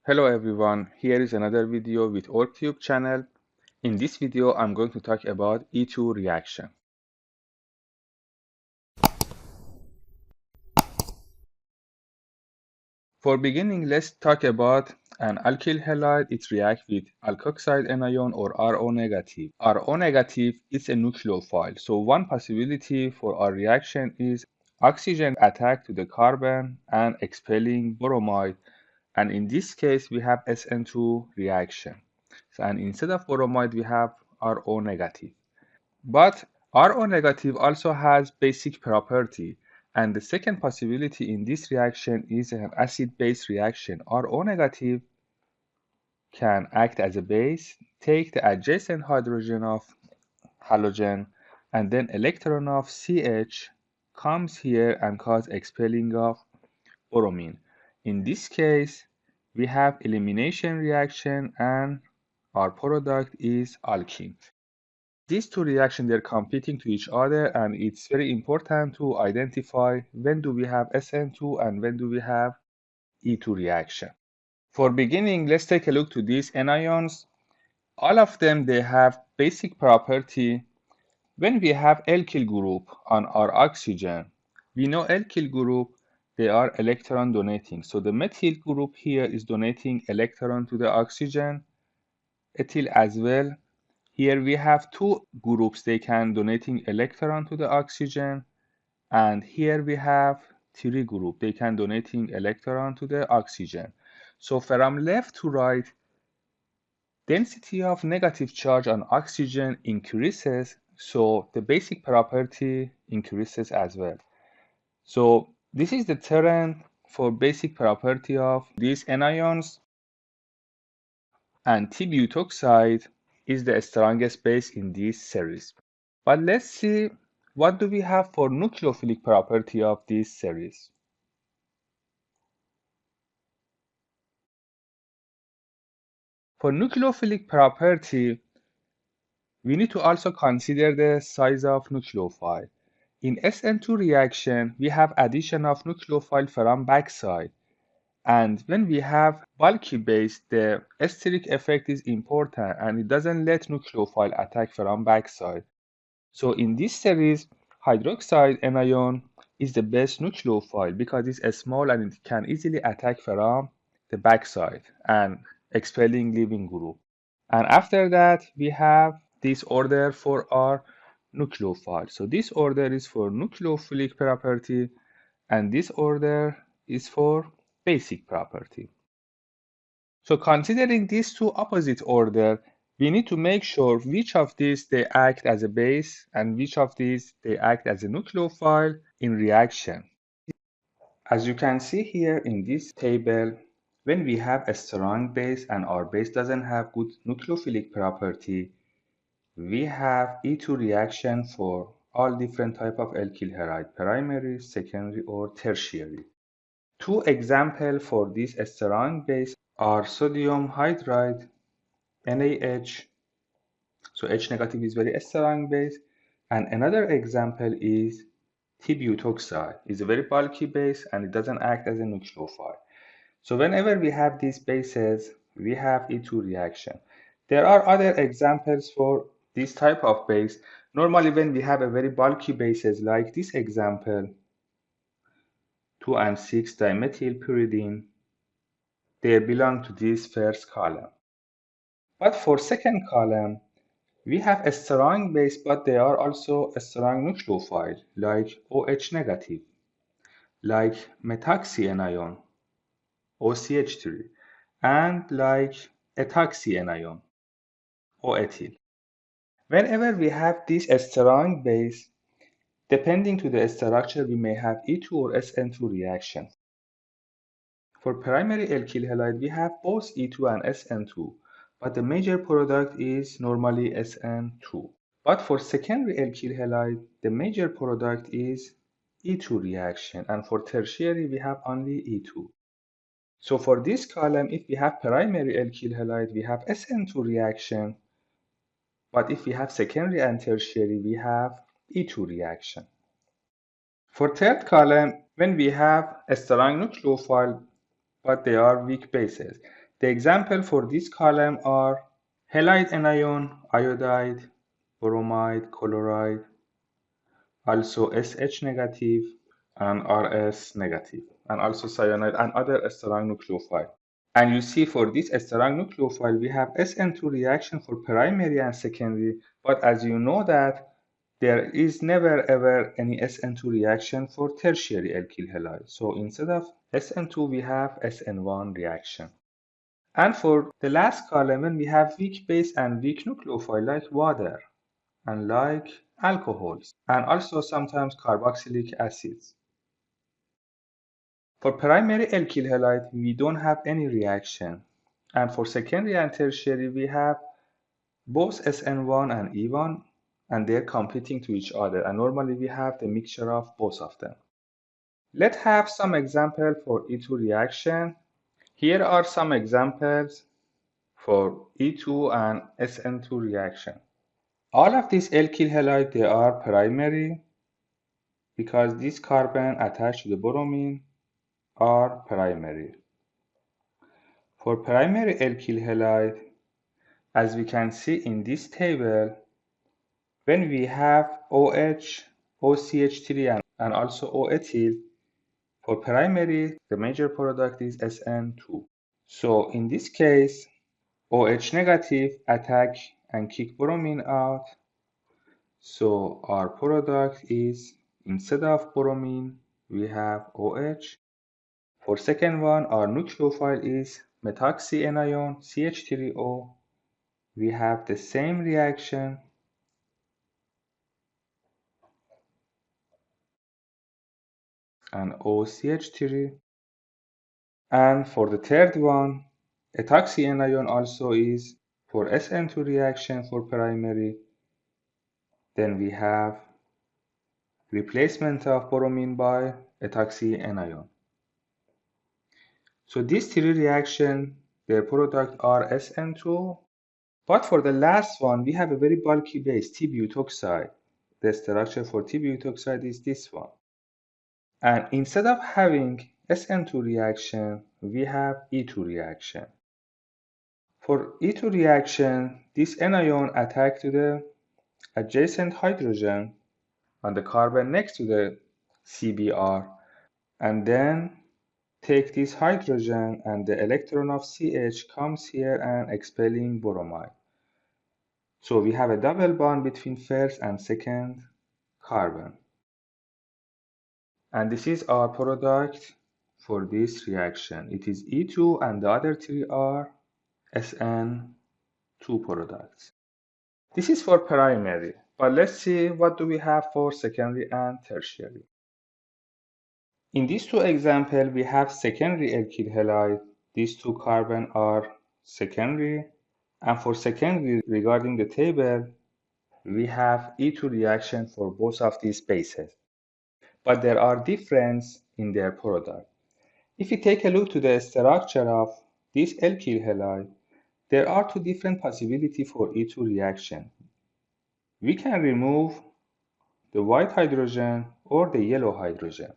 Hello everyone, here is another video with OrgTube channel. In this video, I'm going to talk about E2 reaction. For beginning, let's talk about an alkyl halide. It reacts with alkoxide anion or RO negative. RO negative is a nucleophile. So one possibility for our reaction is oxygen attack to the carbon and expelling bromide. And in this case, we have SN2 reaction. So, and instead of bromide, we have RO negative. But RO negative also has basic property. And the second possibility in this reaction is an acid-base reaction. RO negative can act as a base, take the adjacent hydrogen of halogen, and then electron of CH comes here and cause expelling of bromine. In this case, we have elimination reaction and our product is alkene. These two reactions, they're competing to each other, and it's very important to identify when do we have SN2 and when do we have E2 reaction. For beginning, let's take a look to these anions. All of them, they have basic property. When we have alkyl group on our oxygen, we know alkyl group, they are electron donating. So the methyl group here is donating electron to the oxygen, ethyl as well. Here we have two groups, they can donating electron to the oxygen, and here we have three group, they can donating electron to the oxygen. So from left to right, density of negative charge on oxygen increases, so the basic property increases as well. So this is the theorem for basic property of these anions, and T-butoxide is the strongest base in this series. But let's see what do we have for nucleophilic property of this series. For nucleophilic property, we need to also consider the size of nucleophile. In SN2 reaction, we have addition of nucleophile from backside. And when we have bulky base, the steric effect is important and it doesn't let nucleophile attack from backside. So in this series, hydroxide anion is the best nucleophile because it's small and it can easily attack from the backside and expelling leaving group. And after that, we have this order for our nucleophile. So this order is for nucleophilic property and this order is for basic property. So considering these two opposite order, we need to make sure which of these they act as a base and which of these they act as a nucleophile in reaction. As you can see here in this table, when we have a strong base and our base doesn't have good nucleophilic property, we have E2 reaction for all different type of alkyl halide, primary, secondary, or tertiary. Two examples for this strong base are sodium hydride, NaH, so H negative is very strong base, and another example is T-butoxide. It's a very bulky base and it doesn't act as a nucleophile. So whenever we have these bases, we have E2 reaction. There are other examples for this type of base. Normally when we have a very bulky bases like this example, 2 and 6 dimethylpyridine, they belong to this first column. But for second column, we have a strong base, but they are also a strong nucleophile, like OH negative, like methoxyanion, OCH3, and like ethoxyanion, OEthyl. Whenever we have this strong base, depending to the structure, we may have E2 or SN2 reaction. For primary alkyl halide, we have both E2 and SN2, but the major product is normally SN2. But for secondary alkyl halide, the major product is E2 reaction, and for tertiary, we have only E2. So for this column, if we have primary alkyl halide, we have SN2 reaction, but if we have secondary and tertiary, we have E2 reaction. For third column, when we have a strong nucleophile, but they are weak bases, The example for this column are halide anion, iodide, bromide, chloride, also SH negative and RS negative, and also cyanide and other strong nucleophile. And you see for this strong nucleophile, we have SN2 reaction for primary and secondary, but as you know that there is never ever any SN2 reaction for tertiary alkyl halide. So instead of SN2, we have SN1 reaction. And for the last column, we have weak base and weak nucleophile like water and like alcohols, and also sometimes carboxylic acids. For primary alkyl halide, we don't have any reaction. And for secondary and tertiary, we have both SN1 and E1, and they're competing to each other. And normally we have the mixture of both of them. Let's have some example for E2 reaction. Here are some examples for E2 and SN2 reaction. All of these alkyl halide, they are primary because this carbon attached to the bromine are primary. For primary alkyl halide, as we can see in this table, when we have OH, OCH3 and also O-ethyl, for primary, the major product is SN2. So in this case, OH negative attack and kick bromine out. So our product is, instead of bromine, we have OH. For second one, our nucleophile is methoxy anion, CH3O. We have the same reaction. And OCH3. And for the third one, ethoxy anion also is for SN2 reaction for primary. Then we have replacement of bromine by ethoxy anion. So these three reactions, their product are SN2. But for the last one, we have a very bulky base, T-butoxide. The structure for T-butoxide is this one. And instead of having SN2 reaction, we have E2 reaction. For E2 reaction, this anion attack to the adjacent hydrogen on the carbon next to the CBr, and then take this hydrogen and the electron of CH comes here and expelling bromide. So we have a double bond between first and second carbon. And this is our product for this reaction. It is E2 and the other three are SN2 products. This is for primary, but let's see what do we have for secondary and tertiary. In these two examples, we have secondary alkyl halide. These two carbon are secondary. And for secondary, regarding the table, we have E2 reaction for both of these bases. But there are differences in their product. If you take a look to the structure of this alkyl halide, there are two different possibilities for E2 reaction. We can remove the white hydrogen or the yellow hydrogen.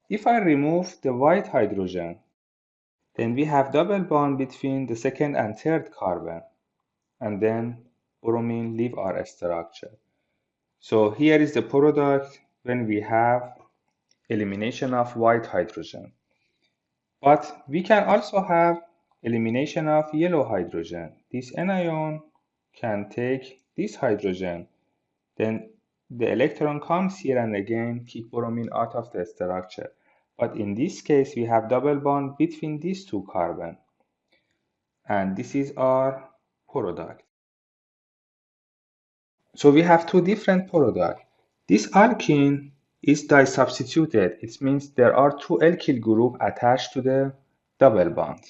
If I remove the white hydrogen, then we have double bond between the second and third carbon, and then bromine leave our structure. So here is the product when we have elimination of white hydrogen. But we can also have elimination of yellow hydrogen. This anion can take this hydrogen, then the electron comes here and again kick bromine out of the structure. But in this case, we have double bond between these two carbon. And this is our product. So we have two different products. This alkene is disubstituted. It means there are two alkyl groups attached to the double bond.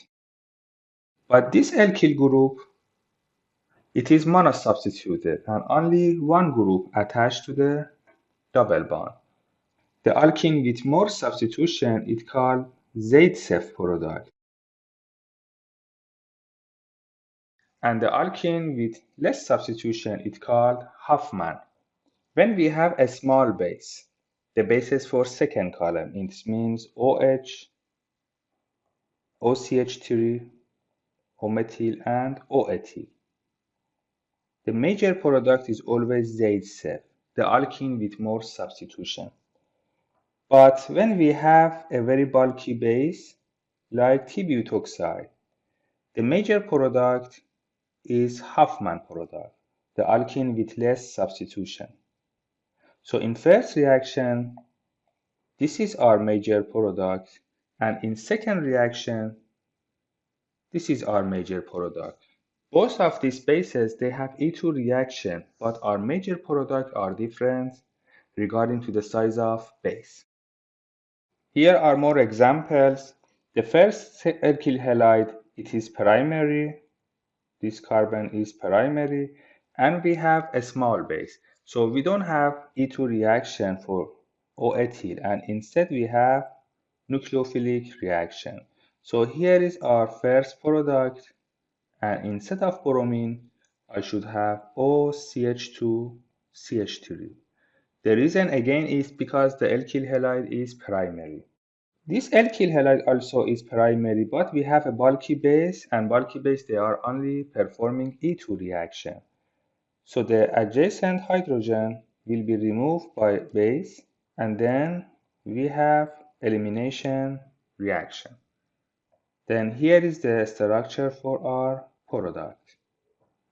But this alkyl group, it is monosubstituted and only one group attached to the double bond. The alkene with more substitution is called Zaitsev product. And the alkene with less substitution is called Hofmann. When we have a small base, the basis for second column, it means OH, OCH3, O-methyl and O-ethyl. The major product is always Zaitsev, the alkene with more substitution. But when we have a very bulky base, like T-butoxide, the major product is Hofmann product, the alkene with less substitution. So in first reaction, this is our major product, and in second reaction, this is our major product. Both of these bases, they have E2 reaction, but our major product are different regarding to the size of base. Here are more examples. The first alkyl halide, it is primary. This carbon is primary, and we have a small base. So we don't have E2 reaction for O-ethyl, and instead we have nucleophilic reaction. So here is our first product, and instead of bromine, I should have OCH2CH3. The reason again is because the alkyl halide is primary. This alkyl halide also is primary, but we have a bulky base, and bulky base, they are only performing E2 reaction. So the adjacent hydrogen will be removed by base, and then we have elimination reaction. Then here is the structure for our product,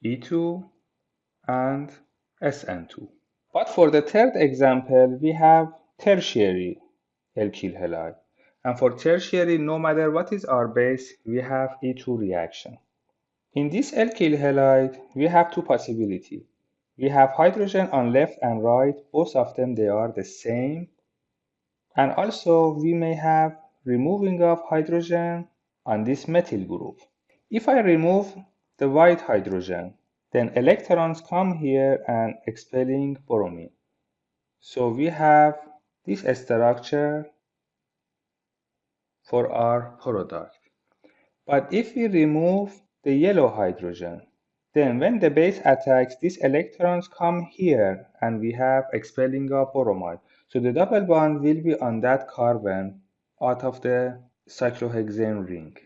E2 and SN2. But for the third example, we have tertiary alkyl halide. And for tertiary, no matter what is our base, we have E2 reaction. In this alkyl halide, we have two possibilities. We have hydrogen on left and right, both of them they are the same. And also we may have removing of hydrogen on this methyl group. If I remove the white hydrogen, then electrons come here and expelling bromine. So we have this structure for our product. But if we remove the yellow hydrogen, then when the base attacks, these electrons come here and we have expelling of bromide. So the double bond will be on that carbon out of the cyclohexane ring.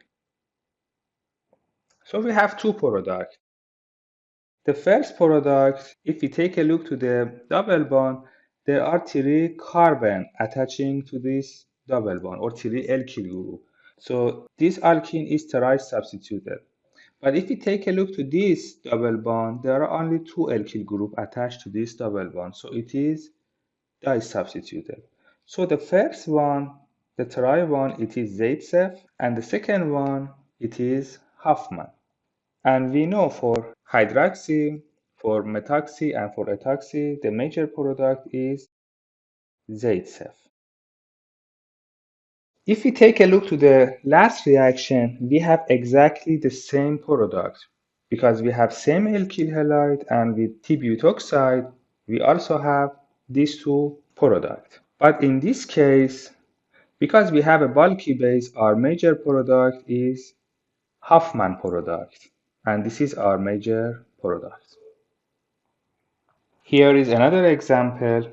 So we have two products. The first product, if we take a look to the double bond, there are three carbon attaching to this double bond or three alkyl group. So this alkene is teri substituted. But if we take a look to this double bond, there are only two alkyl group attached to this double bond. So it is di-substituted. So the first one, the teri one, it is Zaitsev, and the second one, it is Hofmann. And we know for hydroxy, for methoxy, and for ethoxy, the major product is Zaitsev. If we take a look to the last reaction, we have exactly the same product because we have same alkyl halide, and with T-butoxide, we also have these two products. But in this case, because we have a bulky base, our major product is Hofmann product, and this is our major product. Here is another example.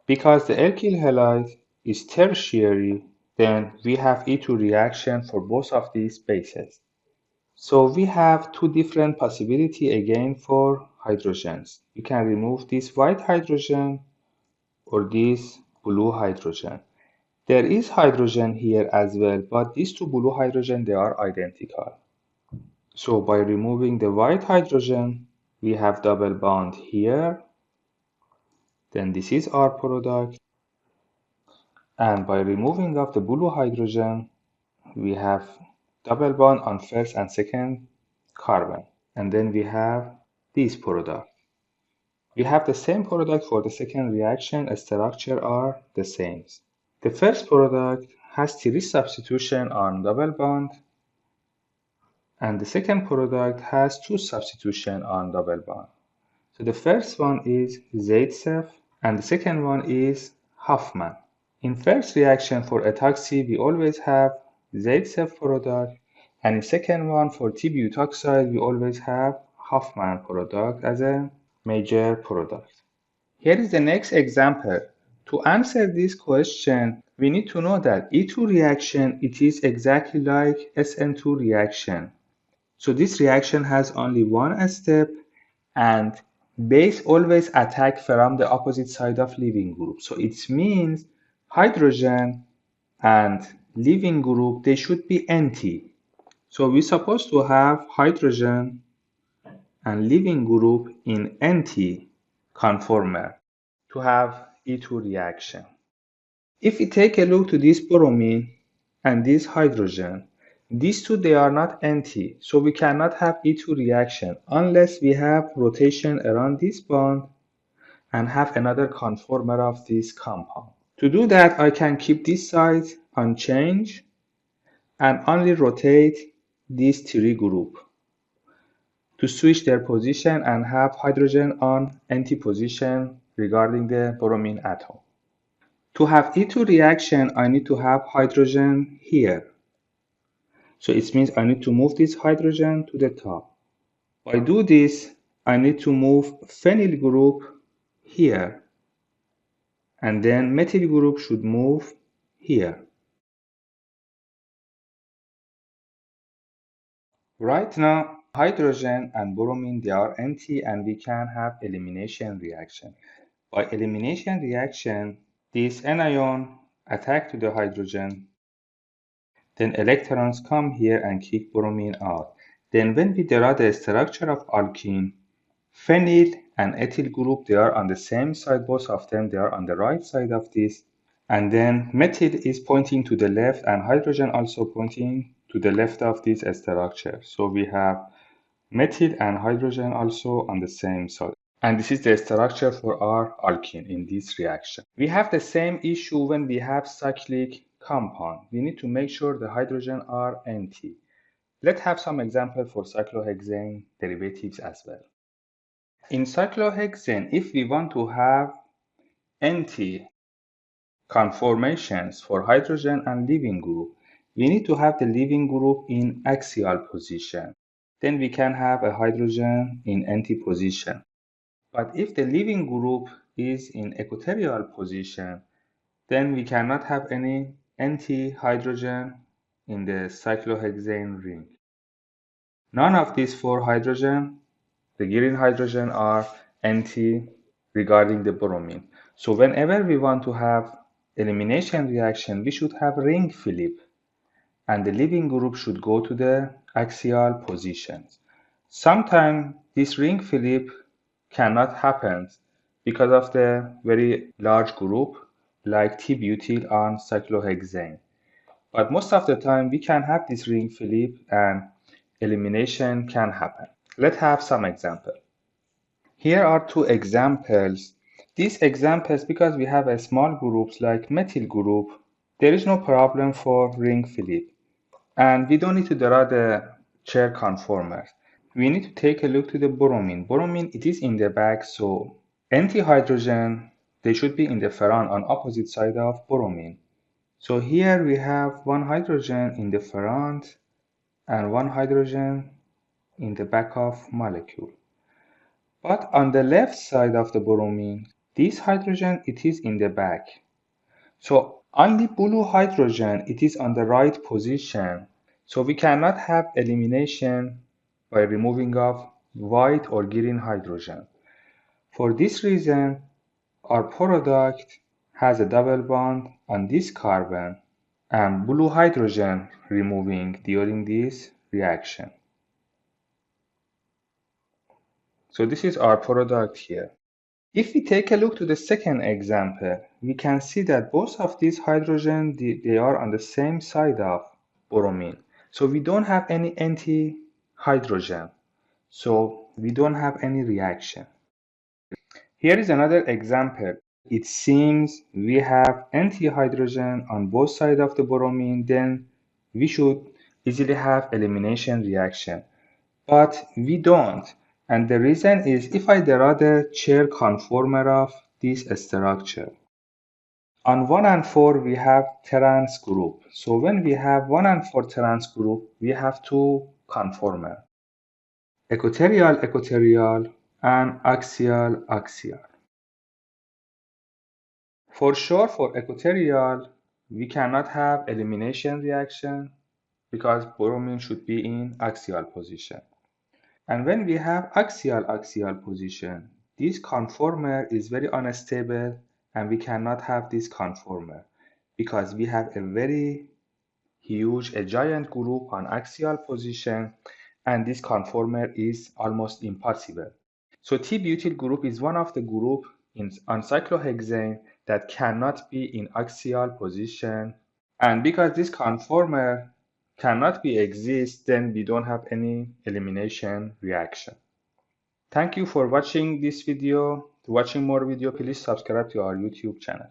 Because the alkyl halide is tertiary, then we have E2 reaction for both of these bases. So we have two different possibilities again for hydrogens. You can remove this white hydrogen or this blue hydrogen. There is hydrogen here as well, but these two blue hydrogen, they are identical. So by removing the white hydrogen, we have double bond here. Then this is our product. And by removing of the blue hydrogen, we have double bond on first and second carbon. And then we have this product. We have the same product for the second reaction. Structure are the same. The first product has three substitution on double bond, and the second product has two substitution on double bond. So the first one is Zaitsev, and the second one is Hofmann. In first reaction for ethoxy, we always have Zaitsev product, and in second one for T-butoxide, we always have Hofmann product as a major product. Here is the next example. To answer this question, we need to know that E2 reaction, it is exactly like SN2 reaction. So this reaction has only one step, and base always attack from the opposite side of leaving group. So it means hydrogen and leaving group, they should be empty. So we're supposed to have hydrogen and leaving group in empty conformer to have E2 reaction. If we take a look to this bromine and this hydrogen, these two, they are not empty, so we cannot have E2 reaction unless we have rotation around this bond and have another conformer of this compound. To do that, I can keep this side unchanged and only rotate this 3 group to switch their position and have hydrogen on empty position regarding the bromine atom. To have E2 reaction, I need to have hydrogen here. So it means I need to move this hydrogen to the top. If I do this, I need to move phenyl group here, and then methyl group should move here. Right now, hydrogen and bromine, they are empty and we can have elimination reaction. By elimination reaction, this anion attack to the hydrogen, then electrons come here and kick bromine out. Then when we draw the structure of alkene, phenyl and ethyl group, they are on the same side, both of them, they are on the right side of this. And then methyl is pointing to the left and hydrogen also pointing to the left of this structure. So we have methyl and hydrogen also on the same side. And this is the structure for our alkene in this reaction. We have the same issue when we have cyclic compound. We need to make sure the hydrogen are empty. Let's have some example for cyclohexane derivatives as well. In cyclohexane, if we want to have empty conformations for hydrogen and leaving group, we need to have the leaving group in axial position. Then we can have a hydrogen in empty position. But if the leaving group is in equatorial position, then we cannot have any empty hydrogen in the cyclohexane ring. None of these 4 hydrogen, the green hydrogen, are empty regarding the bromine. So whenever we want to have elimination reaction, we should have ring flip, and the leaving group should go to the axial positions. Sometimes this ring flip cannot happen because of the very large group like T-butyl on cyclohexane. But most of the time we can have this ring flip and elimination can happen. Let's have some example. Here are 2 examples. These examples, because we have a small groups like methyl group, there is no problem for ring flip. And we don't need to draw the chair conformers. We need to take a look to the bromine. Bromine, it is in the back, so empty hydrogen, they should be in the front on opposite side of bromine. So here we have 1 hydrogen in the front and 1 hydrogen in the back of molecule. But on the left side of the bromine, this hydrogen, it is in the back. So only blue hydrogen, it is on the right position. So we cannot have elimination by removing of white or green hydrogen. For this reason, our product has a double bond on this carbon and blue hydrogen removing during this reaction. So this is our product here. If we take a look to the second example, we can see that both of these hydrogen, they are on the same side of bromine. So we don't have any anti-hydrogen. So we don't have any reaction. Here is another example. It seems we have anti-hydrogen on both sides of the bromine, then we should easily have elimination reaction. But we don't. And the reason is if I draw the chair conformer of this structure. On 1 and 4 we have trans group. So when we have 1 and 4 trans group, we have 2 conformer. Equatorial and axial. For sure, for equatorial, we cannot have elimination reaction because bromine should be in axial position. And when we have axial position, this conformer is very unstable and we cannot have this conformer because we have a very huge, a giant group on axial position, and this conformer is almost impossible. So T-butyl group is one of the group on cyclohexane that cannot be in axial position, and because this conformer cannot be exist, then we don't have any elimination reaction. Thank you for watching this video. To watching more video, please subscribe to our YouTube channel.